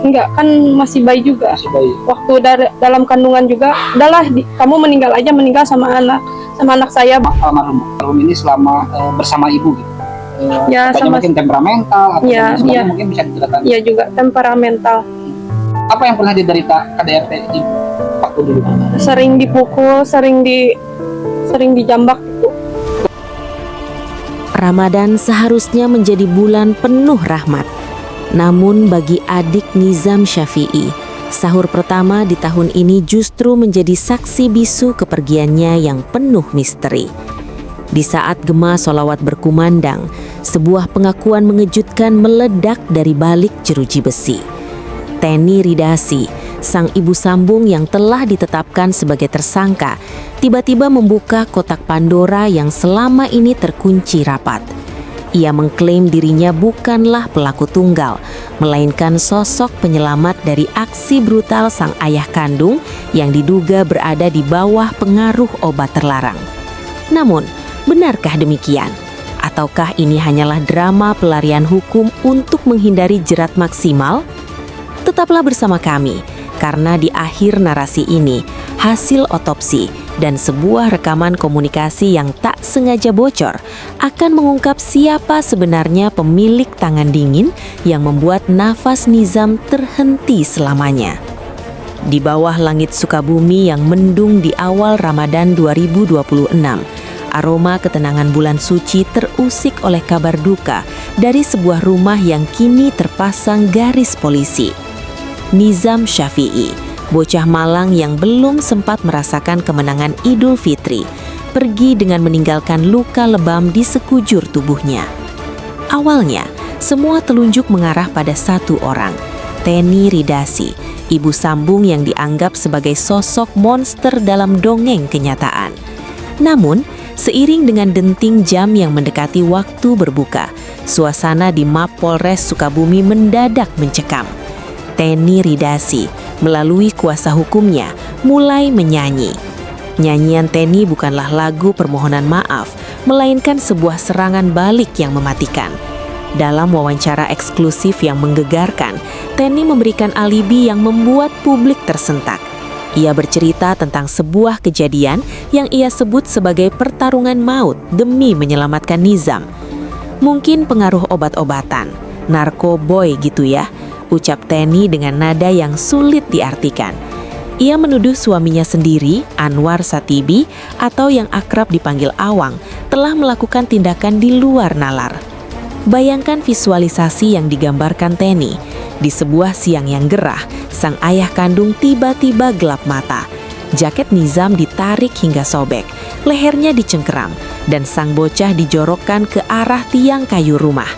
Enggak, kan masih bayi juga. Masih bayi. Waktu dalam kandungan juga, udahlah kamu meninggal aja, meninggal sama anak saya. Almarhum ini selama bersama ibu gitu. Ya, sama mungkin temperamental atau ya, ya. Mungkin bisa diceritakan. Iya juga temperamental. Apa yang pernah diderita KDRT ibu waktu dulu? Sering dipukul, sering dijambak gitu. Ramadan seharusnya menjadi bulan penuh rahmat. Namun bagi adik Nizam Syafi'i, sahur pertama di tahun ini justru menjadi saksi bisu kepergiannya yang penuh misteri. Di saat gema sholawat berkumandang, sebuah pengakuan mengejutkan meledak dari balik jeruji besi. Teni Ridasi, sang ibu sambung yang telah ditetapkan sebagai tersangka, tiba-tiba membuka kotak Pandora yang selama ini terkunci rapat. Ia mengklaim dirinya bukanlah pelaku tunggal, melainkan sosok penyelamat dari aksi brutal sang ayah kandung yang diduga berada di bawah pengaruh obat terlarang. Namun, benarkah demikian? Ataukah ini hanyalah drama pelarian hukum untuk menghindari jerat maksimal? Tetaplah bersama kami, karena di akhir narasi ini, hasil otopsi dan sebuah rekaman komunikasi yang tak sengaja bocor akan mengungkap siapa sebenarnya pemilik tangan dingin yang membuat nafas Nizam terhenti selamanya. Di bawah langit Sukabumi yang mendung di awal Ramadan 2026, aroma ketenangan bulan suci terusik oleh kabar duka dari sebuah rumah yang kini terpasang garis polisi. Nizam Syafi'i, bocah Malang yang belum sempat merasakan kemenangan Idul Fitri, pergi dengan meninggalkan luka lebam di sekujur tubuhnya. Awalnya, semua telunjuk mengarah pada satu orang, Teni Ridasi, ibu sambung yang dianggap sebagai sosok monster dalam dongeng kenyataan. Namun, seiring dengan denting jam yang mendekati waktu berbuka, suasana di Mapolres Sukabumi mendadak mencekam. Teni Ridasi, melalui kuasa hukumnya, mulai menyanyi. Nyanyian Teni bukanlah lagu permohonan maaf, melainkan sebuah serangan balik yang mematikan. Dalam wawancara eksklusif yang menggegarkan, Teni memberikan alibi yang membuat publik tersentak. Ia bercerita tentang sebuah kejadian yang ia sebut sebagai pertarungan maut demi menyelamatkan Nizam. Mungkin pengaruh obat-obatan, narkoboy gitu ya, ucap Teni dengan nada yang sulit diartikan. Ia menuduh suaminya sendiri, Anwar Satibi, atau yang akrab dipanggil Awang, telah melakukan tindakan di luar nalar. Bayangkan visualisasi yang digambarkan Teni. Di sebuah siang yang gerah, sang ayah kandung tiba-tiba gelap mata. Jaket Nizam ditarik hingga sobek, lehernya dicengkeram, dan sang bocah dijorokkan ke arah tiang kayu rumah.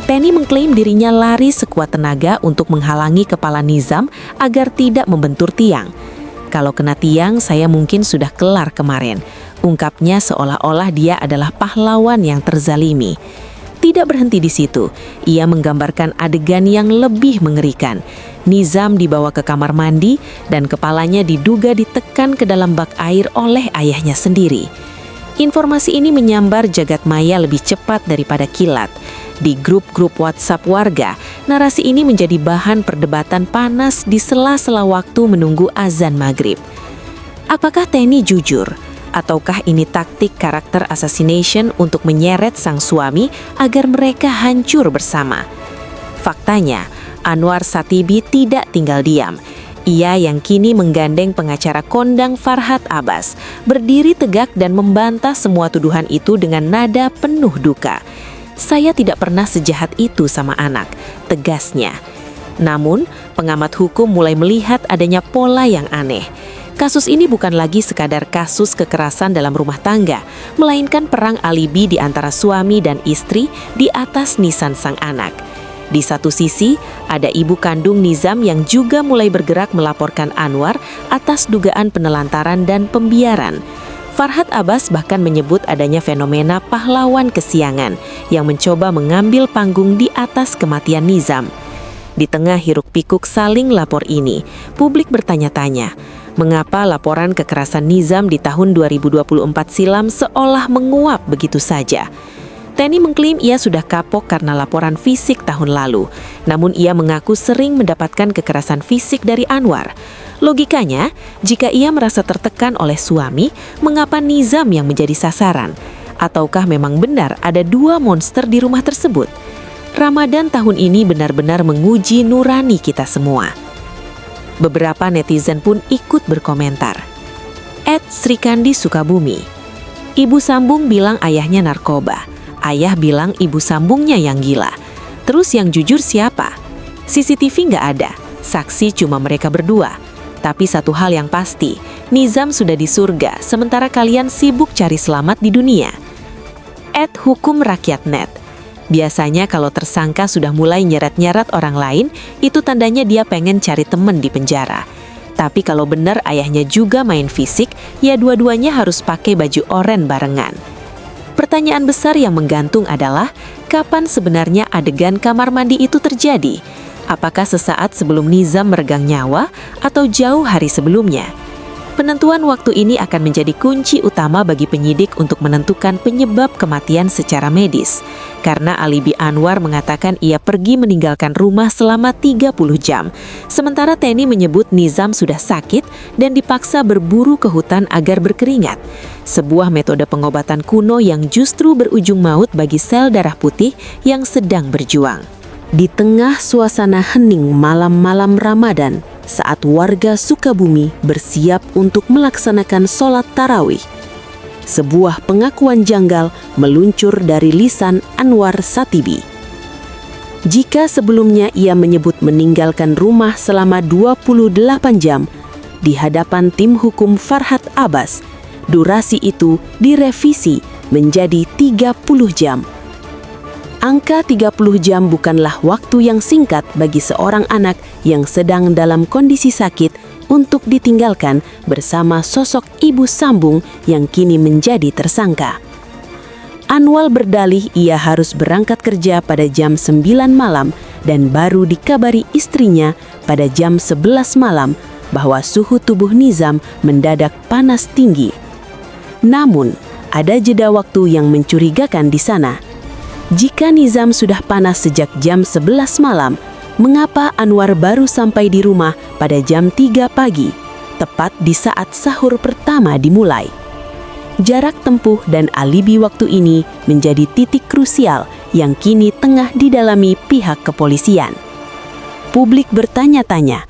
Teni mengklaim dirinya lari sekuat tenaga untuk menghalangi kepala Nizam agar tidak membentur tiang. Kalau kena tiang, saya mungkin sudah kelar kemarin. Ungkapnya seolah-olah dia adalah pahlawan yang terzalimi. Tidak berhenti di situ, ia menggambarkan adegan yang lebih mengerikan. Nizam dibawa ke kamar mandi dan kepalanya diduga ditekan ke dalam bak air oleh ayahnya sendiri. Informasi ini menyambar jagat maya lebih cepat daripada kilat. Di grup-grup WhatsApp warga, narasi ini menjadi bahan perdebatan panas di sela-sela waktu menunggu azan maghrib. Apakah Teni jujur? Ataukah ini taktik karakter assassination untuk menyeret sang suami agar mereka hancur bersama? Faktanya, Anwar Satibi tidak tinggal diam. Ia yang kini menggandeng pengacara kondang Farhad Abbas, berdiri tegak dan membantah semua tuduhan itu dengan nada penuh duka. Saya tidak pernah sejahat itu sama anak, tegasnya. Namun, pengamat hukum mulai melihat adanya pola yang aneh. Kasus ini bukan lagi sekadar kasus kekerasan dalam rumah tangga, melainkan perang alibi di antara suami dan istri di atas nisan sang anak. Di satu sisi, ada ibu kandung Nizam yang juga mulai bergerak melaporkan Anwar atas dugaan penelantaran dan pembiaran. Farhad Abbas bahkan menyebut adanya fenomena pahlawan kesiangan yang mencoba mengambil panggung di atas kematian Nizam. Di tengah hiruk-pikuk saling lapor ini, publik bertanya-tanya, mengapa laporan kekerasan Nizam di tahun 2024 silam seolah menguap begitu saja? Teni mengklaim ia sudah kapok karena laporan fisik tahun lalu. Namun ia mengaku sering mendapatkan kekerasan fisik dari Anwar. Logikanya, jika ia merasa tertekan oleh suami, mengapa Nizam yang menjadi sasaran? Ataukah memang benar ada dua monster di rumah tersebut? Ramadan tahun ini benar-benar menguji nurani kita semua. Beberapa netizen pun ikut berkomentar. @Srikandi Sukabumi. Ibu sambung bilang ayahnya narkoba. Ayah bilang ibu sambungnya yang gila. Terus yang jujur siapa? CCTV nggak ada. Saksi cuma mereka berdua. Tapi satu hal yang pasti, Nizam sudah di surga, sementara kalian sibuk cari selamat di dunia. @hukumrakyatnet. Biasanya kalau tersangka sudah mulai nyeret-nyeret orang lain, itu tandanya dia pengen cari temen di penjara. Tapi kalau benar ayahnya juga main fisik, ya dua-duanya harus pakai baju oranye barengan. Pertanyaan besar yang menggantung adalah, kapan sebenarnya adegan kamar mandi itu terjadi? Apakah sesaat sebelum Nizam meregang nyawa atau jauh hari sebelumnya? Penentuan waktu ini akan menjadi kunci utama bagi penyidik untuk menentukan penyebab kematian secara medis. Karena alibi Anwar mengatakan ia pergi meninggalkan rumah selama 30 jam. Sementara Teni menyebut Nizam sudah sakit dan dipaksa berburu ke hutan agar berkeringat. Sebuah metode pengobatan kuno yang justru berujung maut bagi sel darah putih yang sedang berjuang. Di tengah suasana hening malam-malam Ramadan, saat warga Sukabumi bersiap untuk melaksanakan sholat tarawih, sebuah pengakuan janggal meluncur dari lisan Anwar Satibi. Jika sebelumnya ia menyebut meninggalkan rumah selama 28 jam, di hadapan tim hukum Farhad Abbas, durasi itu direvisi menjadi 30 jam. Angka 30 jam bukanlah waktu yang singkat bagi seorang anak yang sedang dalam kondisi sakit untuk ditinggalkan bersama sosok ibu sambung yang kini menjadi tersangka. Anwar berdalih ia harus berangkat kerja pada jam 9 malam dan baru dikabari istrinya pada jam 11 malam bahwa suhu tubuh Nizam mendadak panas tinggi. Namun, ada jeda waktu yang mencurigakan di sana. Jika Nizam sudah panas sejak jam 11 malam, mengapa Anwar baru sampai di rumah pada jam 3 pagi, tepat di saat sahur pertama dimulai? Jarak tempuh dan alibi waktu ini menjadi titik krusial yang kini tengah didalami pihak kepolisian. Publik bertanya-tanya,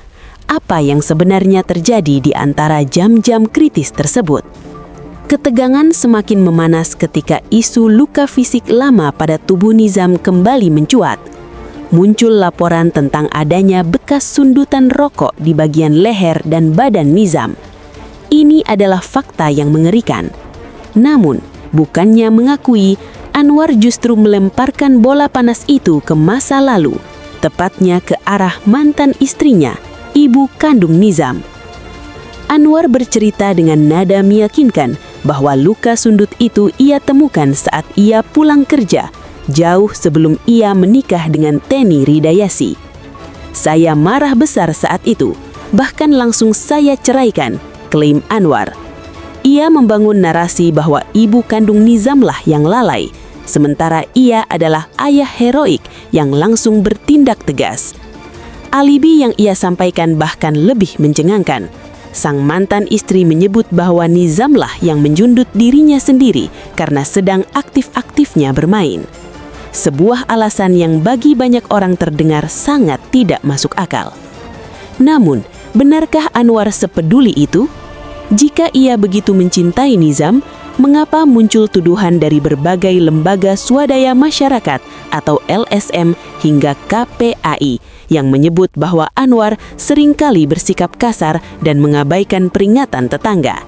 apa yang sebenarnya terjadi di antara jam-jam kritis tersebut? Ketegangan semakin memanas ketika isu luka fisik lama pada tubuh Nizam kembali mencuat. Muncul laporan tentang adanya bekas sundutan rokok di bagian leher dan badan Nizam. Ini adalah fakta yang mengerikan. Namun, bukannya mengakui, Anwar justru melemparkan bola panas itu ke masa lalu, tepatnya ke arah mantan istrinya, ibu kandung Nizam. Anwar bercerita dengan nada meyakinkan bahwa luka sundut itu ia temukan saat ia pulang kerja, jauh sebelum ia menikah dengan Teni Ridayasi. Saya marah besar saat itu, bahkan langsung saya ceraikan, klaim Anwar. Ia membangun narasi bahwa ibu kandung Nizamlah yang lalai, sementara ia adalah ayah heroik yang langsung bertindak tegas. Alibi yang ia sampaikan bahkan lebih mencengangkan. Sang mantan istri menyebut bahwa Nizamlah yang menjundut dirinya sendiri karena sedang aktif-aktifnya bermain. Sebuah alasan yang bagi banyak orang terdengar sangat tidak masuk akal. Namun, benarkah Anwar sepeduli itu? Jika ia begitu mencintai Nizam, mengapa muncul tuduhan dari berbagai lembaga swadaya masyarakat atau LSM hingga KPAI yang menyebut bahwa Anwar seringkali bersikap kasar dan mengabaikan peringatan tetangga?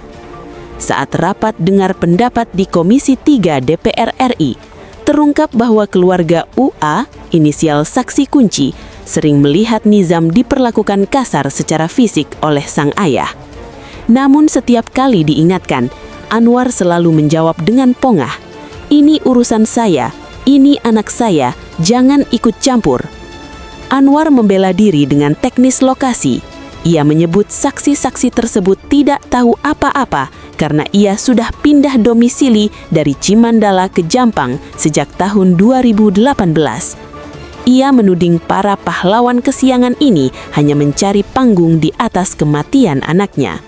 Saat rapat dengar pendapat di Komisi 3 DPR RI, terungkap bahwa keluarga UA, inisial saksi kunci, sering melihat Nizam diperlakukan kasar secara fisik oleh sang ayah. Namun setiap kali diingatkan, Anwar selalu menjawab dengan pongah, "Ini urusan saya, ini anak saya, jangan ikut campur." Anwar membela diri dengan teknis lokasi. Ia menyebut saksi-saksi tersebut tidak tahu apa-apa karena ia sudah pindah domisili dari Cimandala ke Jampang sejak tahun 2018. Ia menuding para pahlawan kesiangan ini hanya mencari panggung di atas kematian anaknya.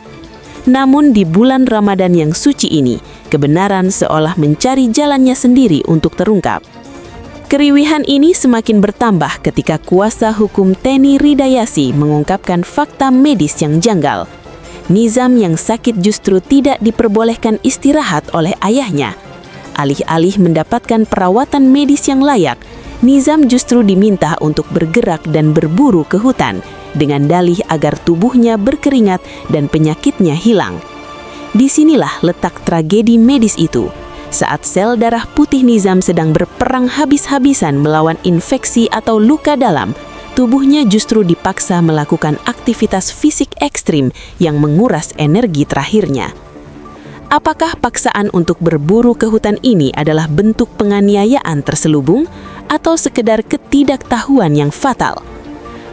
Namun di bulan Ramadan yang suci ini, kebenaran seolah mencari jalannya sendiri untuk terungkap. Keriuhan ini semakin bertambah ketika kuasa hukum Teni Ridayasi mengungkapkan fakta medis yang janggal. Nizam yang sakit justru tidak diperbolehkan istirahat oleh ayahnya. Alih-alih mendapatkan perawatan medis yang layak, Nizam justru diminta untuk bergerak dan berburu ke hutan dengan dalih agar tubuhnya berkeringat dan penyakitnya hilang. Disinilah letak tragedi medis itu. Saat sel darah putih Nizam sedang berperang habis-habisan melawan infeksi atau luka dalam, tubuhnya justru dipaksa melakukan aktivitas fisik ekstrim yang menguras energi terakhirnya. Apakah paksaan untuk berburu ke hutan ini adalah bentuk penganiayaan terselubung atau sekedar ketidaktahuan yang fatal?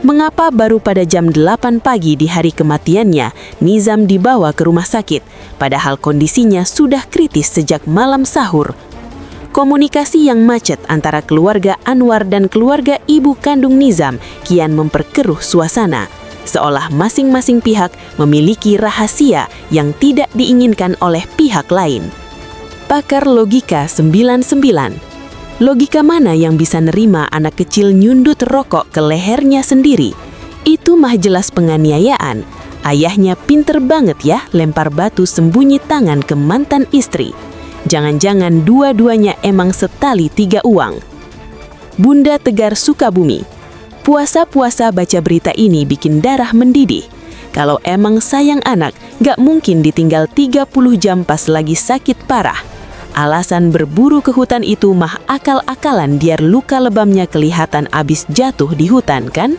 Mengapa baru pada jam 8 pagi di hari kematiannya, Nizam dibawa ke rumah sakit, padahal kondisinya sudah kritis sejak malam sahur? Komunikasi yang macet antara keluarga Anwar dan keluarga ibu kandung Nizam kian memperkeruh suasana, seolah masing-masing pihak memiliki rahasia yang tidak diinginkan oleh pihak lain. Pakar logika 99. Logika mana yang bisa nerima anak kecil nyundut rokok ke lehernya sendiri? Itu mah jelas penganiayaan. Ayahnya pinter banget ya lempar batu sembunyi tangan ke mantan istri. Jangan-jangan dua-duanya emang setali 3 uang. Bunda Tegar Sukabumi. Puasa-puasa baca berita ini bikin darah mendidih. Kalau emang sayang anak, gak mungkin ditinggal 30 jam pas lagi sakit parah. Alasan berburu ke hutan itu mah akal-akalan biar luka lebamnya kelihatan abis jatuh di hutan, kan?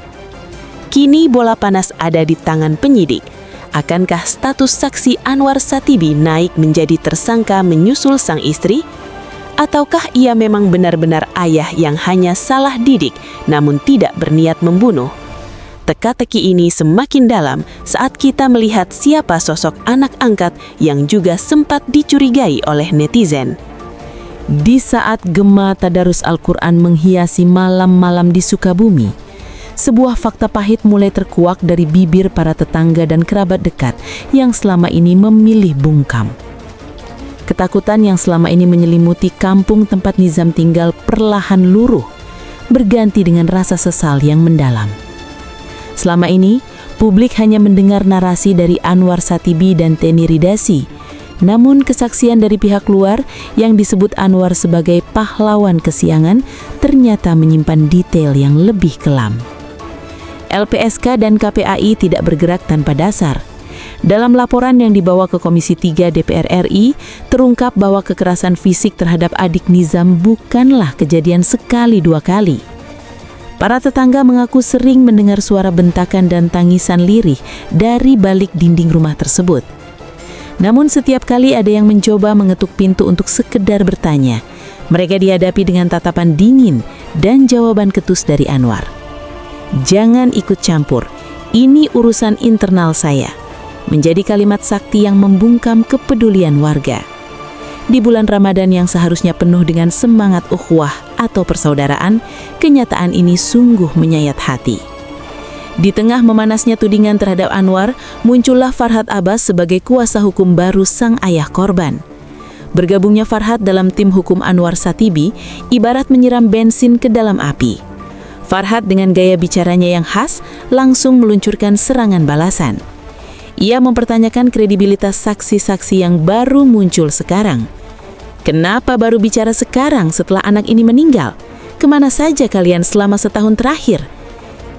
Kini bola panas ada di tangan penyidik. Akankah status saksi Anwar Satibi naik menjadi tersangka menyusul sang istri? Ataukah ia memang benar-benar ayah yang hanya salah didik namun tidak berniat membunuh? Teka-teki ini semakin dalam saat kita melihat siapa sosok anak angkat yang juga sempat dicurigai oleh netizen. Di saat gema tadarus Al-Quran menghiasi malam-malam di Sukabumi, sebuah fakta pahit mulai terkuak dari bibir para tetangga dan kerabat dekat yang selama ini memilih bungkam. Ketakutan yang selama ini menyelimuti kampung tempat Nizam tinggal perlahan luruh, berganti dengan rasa sesal yang mendalam. Selama ini, publik hanya mendengar narasi dari Anwar Satibi dan Teni Ridayasi. Namun kesaksian dari pihak luar yang disebut Anwar sebagai pahlawan kesiangan ternyata menyimpan detail yang lebih kelam. LPSK dan KPAI tidak bergerak tanpa dasar. Dalam laporan yang dibawa ke Komisi 3 DPR RI, terungkap bahwa kekerasan fisik terhadap adik Nizam bukanlah kejadian sekali 2 kali. Para tetangga mengaku sering mendengar suara bentakan dan tangisan lirih dari balik dinding rumah tersebut. Namun setiap kali ada yang mencoba mengetuk pintu untuk sekedar bertanya, mereka dihadapi dengan tatapan dingin dan jawaban ketus dari Anwar. "Jangan ikut campur, ini urusan internal saya." Menjadi kalimat sakti yang membungkam kepedulian warga. Di bulan Ramadan yang seharusnya penuh dengan semangat ukhuwah atau persaudaraan, kenyataan ini sungguh menyayat hati. Di tengah memanasnya tudingan terhadap Anwar, muncullah Farhad Abbas sebagai kuasa hukum baru sang ayah korban. Bergabungnya Farhad dalam tim hukum Anwar Satibi ibarat menyiram bensin ke dalam api. Farhad dengan gaya bicaranya yang khas langsung meluncurkan serangan balasan. Ia mempertanyakan kredibilitas saksi-saksi yang baru muncul sekarang. Kenapa baru bicara sekarang setelah anak ini meninggal? Kemana saja kalian selama setahun terakhir?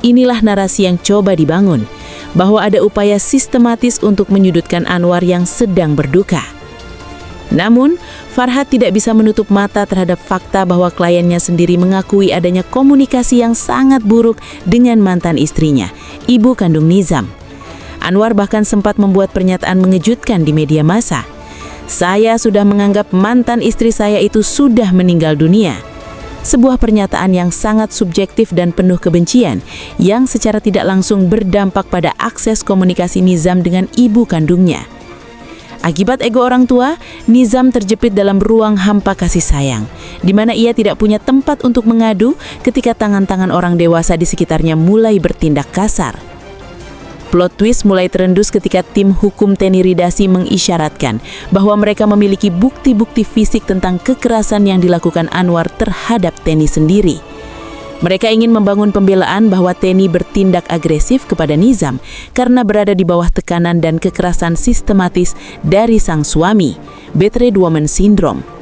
Inilah narasi yang coba dibangun, bahwa ada upaya sistematis untuk menyudutkan Anwar yang sedang berduka. Namun, Farhad tidak bisa menutup mata terhadap fakta bahwa kliennya sendiri mengakui adanya komunikasi yang sangat buruk dengan mantan istrinya, ibu kandung Nizam. Anwar bahkan sempat membuat pernyataan mengejutkan di media massa. "Saya sudah menganggap mantan istri saya itu sudah meninggal dunia. sebuah pernyataan yang sangat subjektif dan penuh kebencian yang secara tidak langsung berdampak pada akses komunikasi Nizam dengan ibu kandungnya. Akibat ego orang tua, Nizam terjepit dalam ruang hampa kasih sayang, di mana ia tidak punya tempat untuk mengadu ketika tangan-tangan orang dewasa di sekitarnya mulai bertindak kasar. Plot twist mulai terendus ketika tim hukum Teni Ridasi mengisyaratkan bahwa mereka memiliki bukti-bukti fisik tentang kekerasan yang dilakukan Anwar terhadap Teni sendiri. Mereka ingin membangun pembelaan bahwa Teni bertindak agresif kepada Nizam karena berada di bawah tekanan dan kekerasan sistematis dari sang suami, Betrayed Woman Syndrome.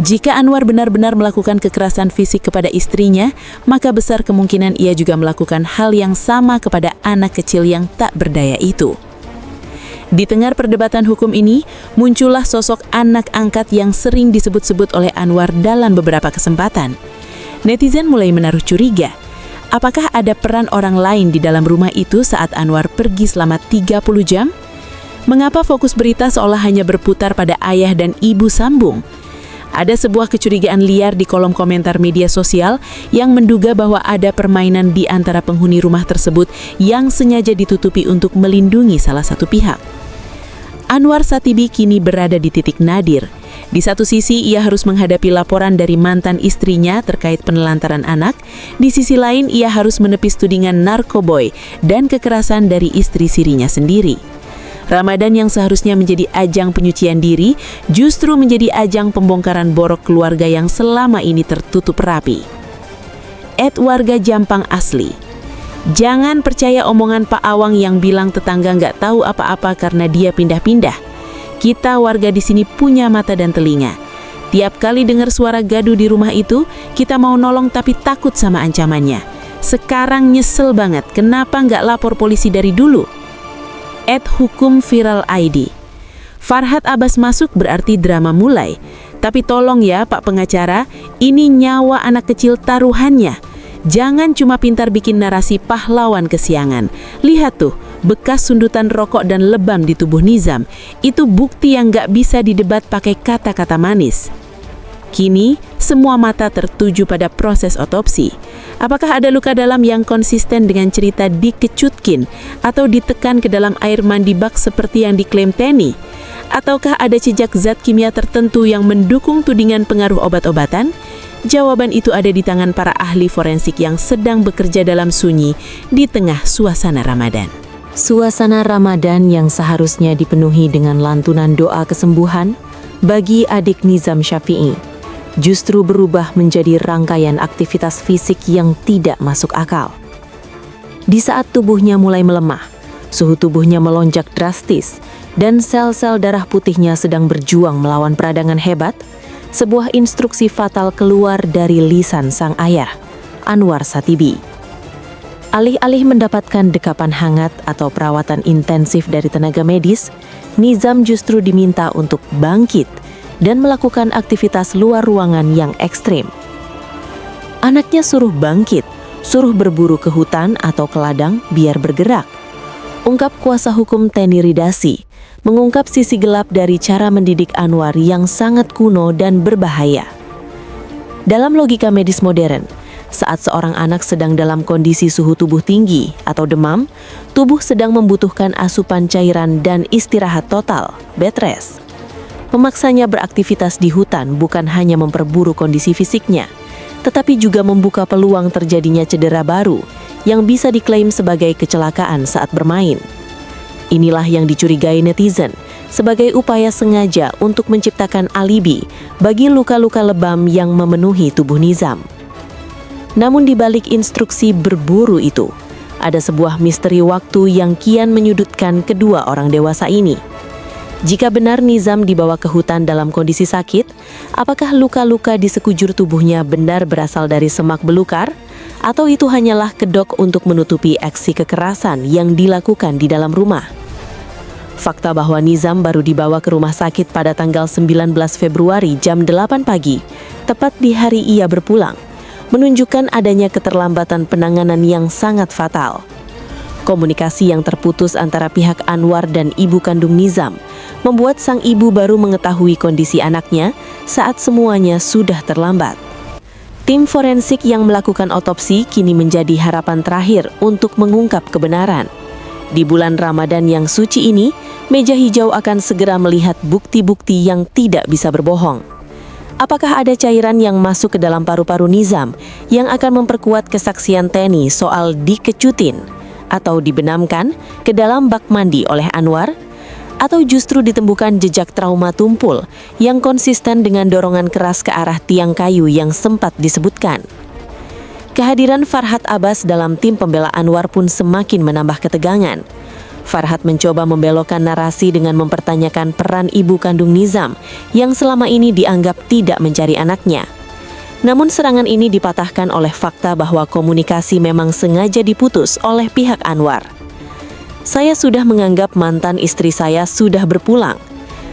Jika Anwar benar-benar melakukan kekerasan fisik kepada istrinya, maka besar kemungkinan ia juga melakukan hal yang sama kepada anak kecil yang tak berdaya itu. Di tengah perdebatan hukum ini, muncullah sosok anak angkat yang sering disebut-sebut oleh Anwar dalam beberapa kesempatan. Netizen mulai menaruh curiga. Apakah ada peran orang lain di dalam rumah itu saat Anwar pergi selama 30 jam? Mengapa fokus berita seolah hanya berputar pada ayah dan ibu sambung? Ada sebuah kecurigaan liar di kolom komentar media sosial yang menduga bahwa ada permainan di antara penghuni rumah tersebut yang sengaja ditutupi untuk melindungi salah satu pihak. Anwar Satibi kini berada di titik nadir. Di satu sisi, ia harus menghadapi laporan dari mantan istrinya terkait penelantaran anak. Di sisi lain, ia harus menepis tudingan narkoboy dan kekerasan dari istri sirinya sendiri. Ramadan yang seharusnya menjadi ajang penyucian diri, justru menjadi ajang pembongkaran borok keluarga yang selama ini tertutup rapi. @warga Jampang asli. Jangan percaya omongan Pak Awang yang bilang tetangga nggak tahu apa-apa karena dia pindah-pindah. Kita warga di sini punya mata dan telinga. Tiap kali dengar suara gaduh di rumah itu, kita mau nolong tapi takut sama ancamannya. Sekarang nyesel banget, kenapa nggak lapor polisi dari dulu? @hukum viral ID. Farhad Abbas masuk berarti drama mulai. Tapi tolong ya Pak pengacara, ini nyawa anak kecil taruhannya. Jangan cuma pintar bikin narasi pahlawan kesiangan. Lihat tuh, bekas sundutan rokok dan lebam di tubuh Nizam. Itu bukti yang nggak bisa didebat pakai kata-kata manis. Kini, semua mata tertuju pada proses otopsi. Apakah ada luka dalam yang konsisten dengan cerita dikecutkin atau ditekan ke dalam air mandi bak seperti yang diklaim Teni? Ataukah ada jejak zat kimia tertentu yang mendukung tudingan pengaruh obat-obatan? Jawaban itu ada di tangan para ahli forensik yang sedang bekerja dalam sunyi di tengah suasana Ramadan. Suasana Ramadan yang seharusnya dipenuhi dengan lantunan doa kesembuhan bagi adik Nizam Syafi'i justru berubah menjadi rangkaian aktivitas fisik yang tidak masuk akal. Di saat tubuhnya mulai melemah, suhu tubuhnya melonjak drastis, dan sel-sel darah putihnya sedang berjuang melawan peradangan hebat, sebuah instruksi fatal keluar dari lisan sang ayah, Anwar Satibi. Alih-alih mendapatkan dekapan hangat atau perawatan intensif dari tenaga medis, Nizam justru diminta untuk bangkit dan melakukan aktivitas luar ruangan yang ekstrim. Anaknya suruh bangkit, suruh berburu ke hutan atau ke ladang biar bergerak. Ungkap kuasa hukum Teni Ridasi, mengungkap sisi gelap dari cara mendidik Anwar yang sangat kuno dan berbahaya. Dalam logika medis modern, saat seorang anak sedang dalam kondisi suhu tubuh tinggi atau demam, tubuh sedang membutuhkan asupan cairan dan istirahat total, bed rest. Memaksanya beraktivitas di hutan bukan hanya memperburu kondisi fisiknya, tetapi juga membuka peluang terjadinya cedera baru yang bisa diklaim sebagai kecelakaan saat bermain. Inilah yang dicurigai netizen sebagai upaya sengaja untuk menciptakan alibi bagi luka-luka lebam yang memenuhi tubuh Nizam. Namun di balik instruksi berburu itu, ada sebuah misteri waktu yang kian menyudutkan kedua orang dewasa ini. Jika benar Nizam dibawa ke hutan dalam kondisi sakit, apakah luka-luka di sekujur tubuhnya benar berasal dari semak belukar? Atau itu hanyalah kedok untuk menutupi aksi kekerasan yang dilakukan di dalam rumah? Fakta bahwa Nizam baru dibawa ke rumah sakit pada tanggal 19 Februari jam 8 pagi, tepat di hari ia berpulang, menunjukkan adanya keterlambatan penanganan yang sangat fatal. Komunikasi yang terputus antara pihak Anwar dan ibu kandung Nizam membuat sang ibu baru mengetahui kondisi anaknya saat semuanya sudah terlambat. Tim forensik yang melakukan otopsi kini menjadi harapan terakhir untuk mengungkap kebenaran. Di bulan Ramadan yang suci ini, meja hijau akan segera melihat bukti-bukti yang tidak bisa berbohong. Apakah ada cairan yang masuk ke dalam paru-paru Nizam yang akan memperkuat kesaksian Teni soal dikecutin atau dibenamkan ke dalam bak mandi oleh Anwar? Atau justru ditemukan jejak trauma tumpul yang konsisten dengan dorongan keras ke arah tiang kayu yang sempat disebutkan? Kehadiran Farhat Abbas dalam tim pembela Anwar pun semakin menambah ketegangan. Farhat mencoba membelokkan narasi dengan mempertanyakan peran ibu kandung Nizam yang selama ini dianggap tidak mencari anaknya. Namun serangan ini dipatahkan oleh fakta bahwa komunikasi memang sengaja diputus oleh pihak Anwar. Saya sudah menganggap mantan istri saya sudah berpulang.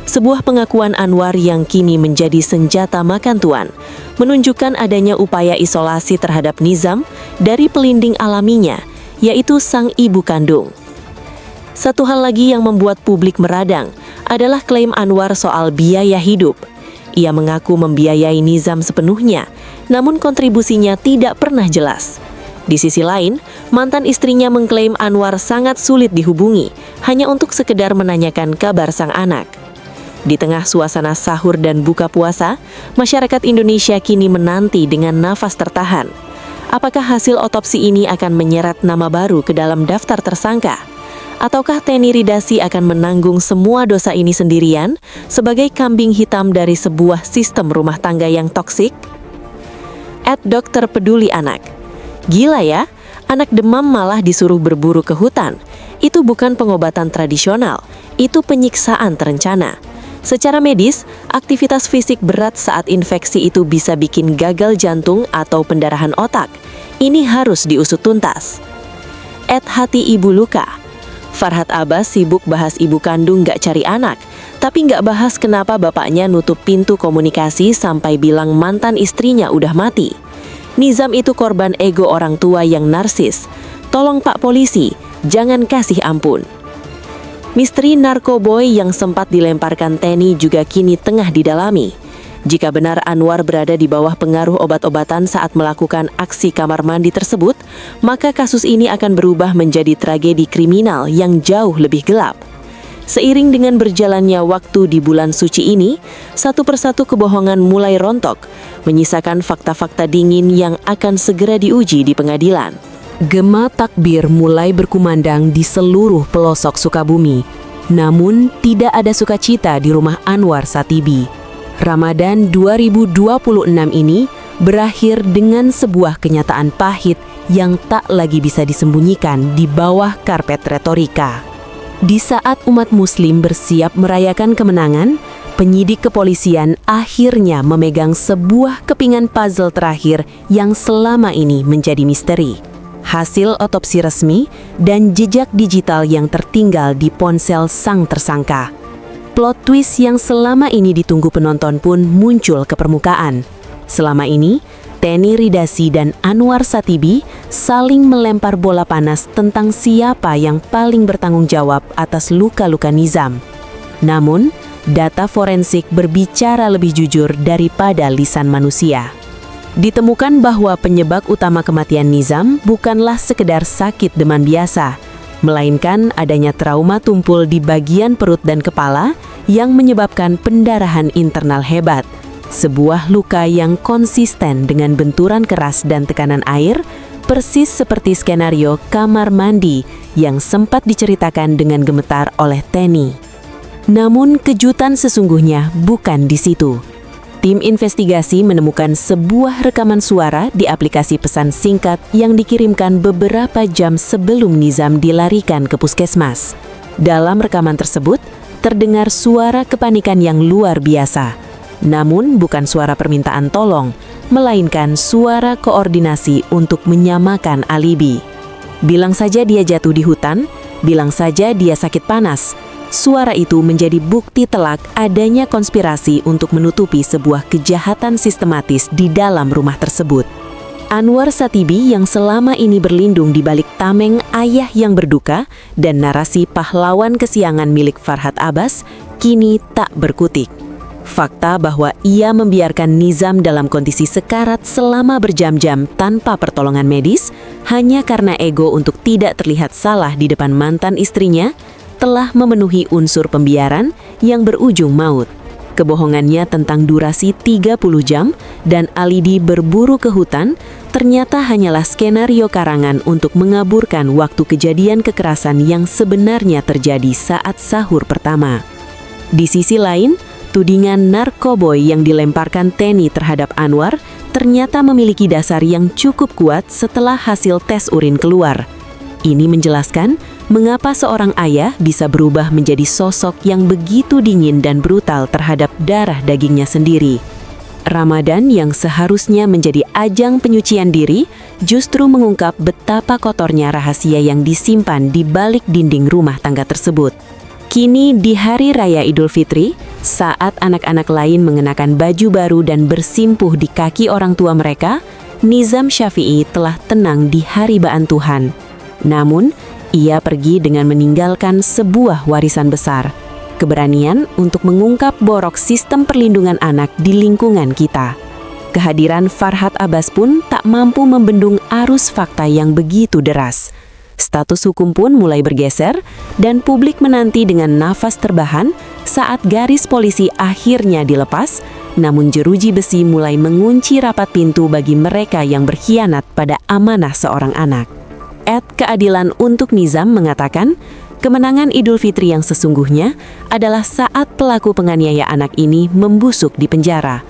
Sebuah pengakuan Anwar yang kini menjadi senjata makan tuan, menunjukkan adanya upaya isolasi terhadap Nizam dari pelindung alaminya, yaitu sang ibu kandung. Satu hal lagi yang membuat publik meradang adalah klaim Anwar soal biaya hidup. Ia mengaku membiayai Nizam sepenuhnya, namun kontribusinya tidak pernah jelas. Di sisi lain, mantan istrinya mengklaim Anwar sangat sulit dihubungi, hanya untuk sekedar menanyakan kabar sang anak. Di tengah suasana sahur dan buka puasa, masyarakat Indonesia kini menanti dengan nafas tertahan. Apakah hasil otopsi ini akan menyeret nama baru ke dalam daftar tersangka? Ataukah Teni Ridasi akan menanggung semua dosa ini sendirian sebagai kambing hitam dari sebuah sistem rumah tangga yang toksik? @Dokter Peduli Anak. Gila ya, anak demam malah disuruh berburu ke hutan. Itu bukan pengobatan tradisional, itu penyiksaan terencana. Secara medis, aktivitas fisik berat saat infeksi itu bisa bikin gagal jantung atau pendarahan otak. Ini harus diusut tuntas. @Hati Ibu Luka. Farhat Abbas sibuk bahas ibu kandung gak cari anak, tapi gak bahas kenapa bapaknya nutup pintu komunikasi sampai bilang mantan istrinya udah mati. Nizam itu korban ego orang tua yang narsis. Tolong Pak Polisi, jangan kasih ampun. Misteri narkoboy yang sempat dilemparkan Teni juga kini tengah didalami. Jika benar Anwar berada di bawah pengaruh obat-obatan saat melakukan aksi kamar mandi tersebut, maka kasus ini akan berubah menjadi tragedi kriminal yang jauh lebih gelap. Seiring dengan berjalannya waktu di bulan suci ini, satu persatu kebohongan mulai rontok, menyisakan fakta-fakta dingin yang akan segera diuji di pengadilan. Gema takbir mulai berkumandang di seluruh pelosok Sukabumi. Namun, tidak ada sukacita di rumah Anwar Satibi. Ramadan 2026 ini berakhir dengan sebuah kenyataan pahit yang tak lagi bisa disembunyikan di bawah karpet retorika. Di saat umat muslim bersiap merayakan kemenangan, penyidik kepolisian akhirnya memegang sebuah kepingan puzzle terakhir yang selama ini menjadi misteri. Hasil otopsi resmi dan jejak digital yang tertinggal di ponsel sang tersangka. Plot twist yang selama ini ditunggu penonton pun muncul ke permukaan. Selama ini, Teni Ridasi dan Anwar Satibi saling melempar bola panas tentang siapa yang paling bertanggung jawab atas luka-luka Nizam. Namun, data forensik berbicara lebih jujur daripada lisan manusia. Ditemukan bahwa penyebab utama kematian Nizam bukanlah sekedar sakit demam biasa, melainkan adanya trauma tumpul di bagian perut dan kepala yang menyebabkan pendarahan internal hebat. Sebuah luka yang konsisten dengan benturan keras dan tekanan air, persis seperti skenario kamar mandi yang sempat diceritakan dengan gemetar oleh Teni. Namun kejutan sesungguhnya bukan di situ. Tim investigasi menemukan sebuah rekaman suara di aplikasi pesan singkat yang dikirimkan beberapa jam sebelum Nizam dilarikan ke puskesmas. Dalam rekaman tersebut, terdengar suara kepanikan yang luar biasa. Namun bukan suara permintaan tolong, melainkan suara koordinasi untuk menyamakan alibi. Bilang saja dia jatuh di hutan, bilang saja dia sakit panas. Suara itu menjadi bukti telak adanya konspirasi untuk menutupi sebuah kejahatan sistematis di dalam rumah tersebut. Anwar Satibi yang selama ini berlindung di balik tameng ayah yang berduka dan narasi pahlawan kesiangan milik Farhat Abbas, kini tak berkutik. Fakta bahwa ia membiarkan Nizam dalam kondisi sekarat selama berjam-jam tanpa pertolongan medis hanya karena ego untuk tidak terlihat salah di depan mantan istrinya telah memenuhi unsur pembiaran yang berujung maut. Kebohongannya tentang durasi 30 jam dan alibi berburu ke hutan ternyata hanyalah skenario karangan untuk mengaburkan waktu kejadian kekerasan yang sebenarnya terjadi saat sahur pertama. Di sisi lain, tudingan narkoboy yang dilemparkan Teni terhadap Anwar ternyata memiliki dasar yang cukup kuat setelah hasil tes urin keluar. Ini menjelaskan mengapa seorang ayah bisa berubah menjadi sosok yang begitu dingin dan brutal terhadap darah dagingnya sendiri. Ramadan yang seharusnya menjadi ajang penyucian diri justru mengungkap betapa kotornya rahasia yang disimpan di balik dinding rumah tangga tersebut. Kini di Hari Raya Idul Fitri, saat anak-anak lain mengenakan baju baru dan bersimpuh di kaki orang tua mereka, Nizam Syafii telah tenang di haribaan Tuhan. Namun, ia pergi dengan meninggalkan sebuah warisan besar, keberanian untuk mengungkap borok sistem perlindungan anak di lingkungan kita. Kehadiran Farhad Abbas pun tak mampu membendung arus fakta yang begitu deras. Status hukum pun mulai bergeser dan publik menanti dengan nafas terbahan saat garis polisi akhirnya dilepas, namun jeruji besi mulai mengunci rapat pintu bagi mereka yang berkhianat pada amanah seorang anak. Keadilan untuk Nizam mengatakan, kemenangan Idul Fitri yang sesungguhnya adalah saat pelaku penganiaya anak ini membusuk di penjara.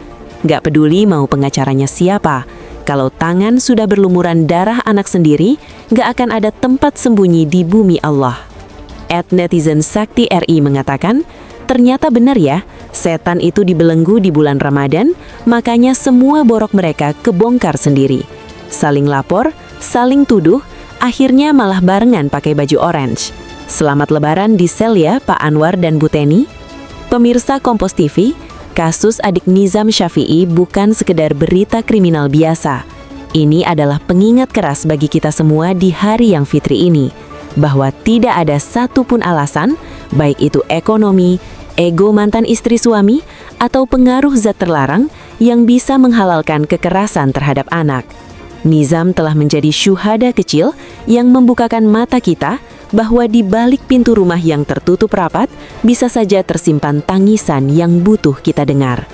Gak peduli mau pengacaranya siapa, kalau tangan sudah berlumuran darah anak sendiri, gak akan ada tempat sembunyi di bumi Allah. Netizen Sakti RI mengatakan, ternyata benar ya, setan itu dibelenggu di bulan Ramadan, makanya semua borok mereka kebongkar sendiri. Saling lapor, saling tuduh, akhirnya malah barengan pakai baju orange. Selamat Lebaran di sel ya Pak Anwar dan Bu Teni. Pemirsa Kompas TV, kasus adik Nizam Syafii bukan sekedar berita kriminal biasa. Ini adalah pengingat keras bagi kita semua di hari yang fitri ini, bahwa tidak ada satupun alasan, baik itu ekonomi, ego mantan istri suami, atau pengaruh zat terlarang yang bisa menghalalkan kekerasan terhadap anak. Nizam telah menjadi syuhada kecil yang membukakan mata kita bahwa di balik pintu rumah yang tertutup rapat bisa saja tersimpan tangisan yang butuh kita dengar.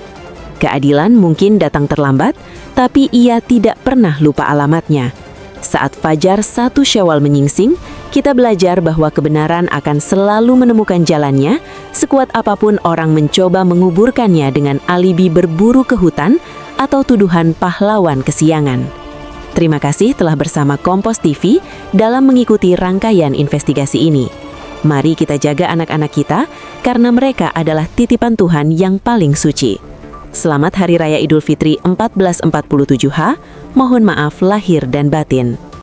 Keadilan mungkin datang terlambat, tapi ia tidak pernah lupa alamatnya. Saat fajar 1 Syawal menyingsing, kita belajar bahwa kebenaran akan selalu menemukan jalannya, sekuat apapun orang mencoba menguburkannya dengan alibi berburu ke hutan atau tuduhan pahlawan kesiangan. Terima kasih telah bersama Kompas TV dalam mengikuti rangkaian investigasi ini. Mari kita jaga anak-anak kita, karena mereka adalah titipan Tuhan yang paling suci. Selamat Hari Raya Idul Fitri 1447H, mohon maaf lahir dan batin.